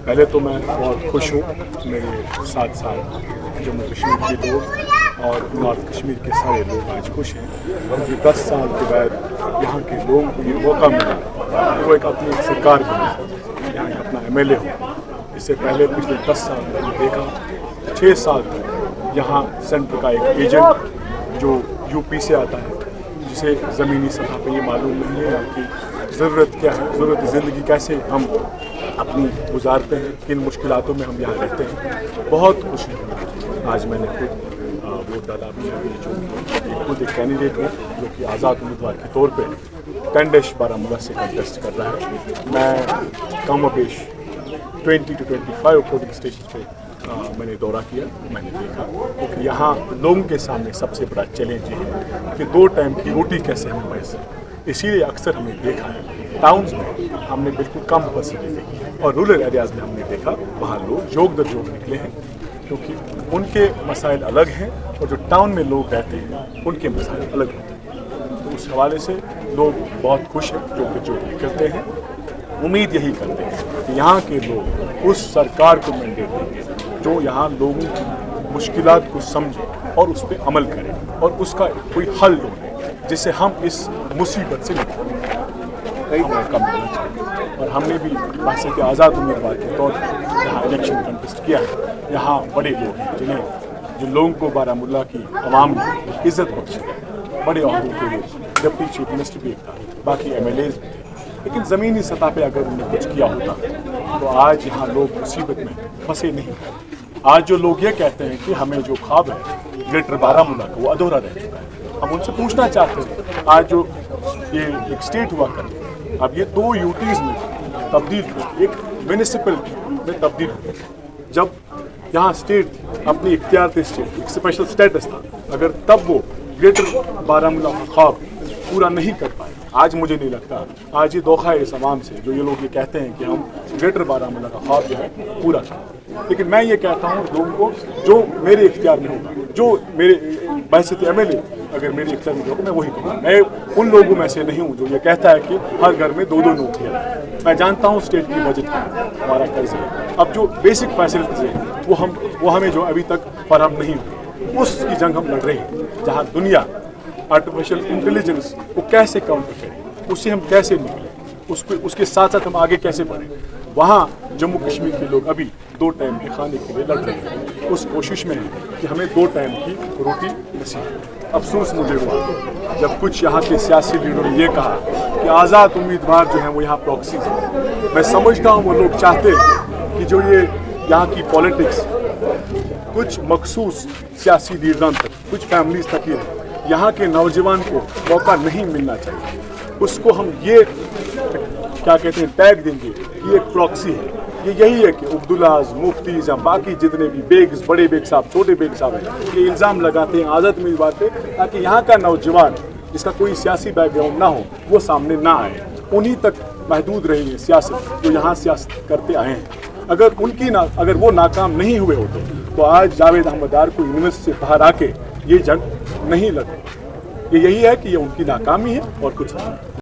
पहले तो मैं बहुत खुश हूँ मेरे 7 साल जम्मू कश्मीर के लोग और नॉर्थ कश्मीर के सारे लोग आज खुश हैं क्योंकि 10 साल के बाद यहाँ के लोगों को ये मौका मिला वो एक अपनी सरकार बने, यहाँ का अपना MLA हो। इससे पहले पिछले 10 साल मैंने देखा 6 साल यहाँ सेंटर का एक एजेंट जो यूपी से आता है जिसे ज़मीनी सतह पर ये मालूम नहीं है यहाँ की ज़रूरत क्या है, ज़रूरत ज़िंदगी कैसे हम अपनी गुजारते हैं, किन मुश्किलातों में हम यहाँ रहते हैं। बहुत खुशी है आज मैंने खुद वोट डाला भी है, जो खुद एक कैंडिडेट हूँ जो कि आज़ाद उम्मीदवार के तौर पे कैंडेश बारामूला से कंटेस्ट कर रहा है। मैं कम बेश 20 to 25 पोलिंग स्टेशन पे मैंने दौरा किया, मैंने देखा क्योंकि यहाँ लोगों के सामने सबसे बड़ा चैलेंज ये है कि 2 टाइम की रोटी कैसे हम मैसर। इसीलिए अक्सर हमने देखा है टाउन्स में हमने बिल्कुल कम फैसिलिटी देखी और रूरल एरियाज़ में हमने देखा वहाँ लोग जोग दर जोग निकले हैं क्योंकि उनके मसाइल अलग हैं और जो टाउन में लोग रहते हैं उनके मसाइल अलग होते हैं। तो उस हवाले से लोग बहुत खुश हैं जोग दर जोग निकलते हैं। उम्मीद यही करते हैं कि यहाँ के लोग उस सरकार को मैंडेट देंगे जो यहाँ लोगों की मुश्किलात को समझे और उस पर अमल करें और उसका कोई हल ढूंढे जिससे हम इस मुसीबत से निकलें। मौका मिलना चाहिए और हमने भी वैसे के आज़ाद उम्मीदवार के तौर पर यहाँ इलेक्शन कंटेस्ट किया है। यहाँ बड़े लोग हैं जिन लोगों को बारामूला की आवाम ने इज़्ज़त बख्शी, बड़े अहदों के लिए डिप्टी चीफ मिनिस्टर भी था, बाकी MLAs भी थे, लेकिन ज़मीनी सतह पे अगर उन्होंने कुछ किया होता तो आज यहाँ लोग मुसीबत में फंसे नहीं। आज जो लोग ये कहते हैं कि हमें जो ख्वाब है ग्रेटर बारामूला का वो अधूरा रह चुका है, हम उनसे पूछना चाहते हैं आज जो ये एक स्टेट हुआ करते हैं अब ये 2 UTs में तब्दील हुए, एक म्यूनिसिपलिटी में तब्दील हुए। जब यहाँ स्टेट अपनी इख्तियार थे, स्टेट एक स्पेशल स्टेटस था, अगर तब वो ग्रेटर बारामूला का ख्वाब पूरा नहीं कर पाए, आज मुझे नहीं लगता आज ये धोखा है इस आवाम से जो ये लोग ये कहते हैं कि हम ग्रेटर बारामूला का ख्वाब जो है पूरा करें। लेकिन मैं ये कहता हूँ लोगों को जो मेरे इख्तियार में होगा, जो मेरे बहसीत MLA अगर मेरे इख्तियार में होगा मैं वही करूँगा। मैं उन लोगों में से नहीं हूँ जो ये कहता है कि हर घर में 2-2 नौकरियाँ। मैं जानता हूँ स्टेट की बजट है, हमारा कर्ज है, अब जो बेसिक फैसिलिटीज़ हैं वो हमें जो अभी तक फराहम नहीं हुई, उसकी जंग हम लड़ रहे हैं। जहाँ दुनिया आर्टिफिशियल इंटेलिजेंस को कैसे काउंटर करें, उससे हम कैसे निकलें, उसके साथ साथ हम आगे कैसे बढ़ें, वहाँ जम्मू कश्मीर के लोग अभी 2 टाइम के खाने के लिए लड़ रहे हैं। उस कोशिश में है कि हमें 2 टाइम की रोटी नसीब। अफसोस मुझे हुआ जब कुछ यहाँ के सियासी लीडरों ने ये कहा कि आज़ाद उम्मीदवार जो हैं वो यहाँ प्रॉक्सीज हैं। मैं समझता हूँ वो लोग चाहते हैं कि जो ये यहाँ की पॉलिटिक्स कुछ मखसूस सियासी लीडरान तक, कुछ फैमिलीज तक ही रहे, यहाँ के नौजवान को मौका नहीं मिलना चाहिए। उसको हम ये क्या कहते हैं टैग देंगे कि एक प्रॉक्सी है। ये यही है कि अब्दुल्लाज, मुफ्तीज या बाकी जितने भी बेग्स, बड़े बेग साहब, छोटे बेग साहब हैं, ये इल्ज़ाम लगाते हैं आज़ाद उम्मीदवार पे ताकि यहाँ का नौजवान जिसका कोई सियासी बैकग्राउंड ना हो वो सामने ना आए। उन्हीं तक महदूद रही है सियासत जो यहाँ सियासत करते आए हैं। अगर वो नाकाम नहीं हुए होते तो आज जावेद अहमद डार को यूनिवर्सिटी से बाहर आके ये जंग नहीं लड़ी। ये यही है कि ये उनकी नाकामी है और कुछ नहीं।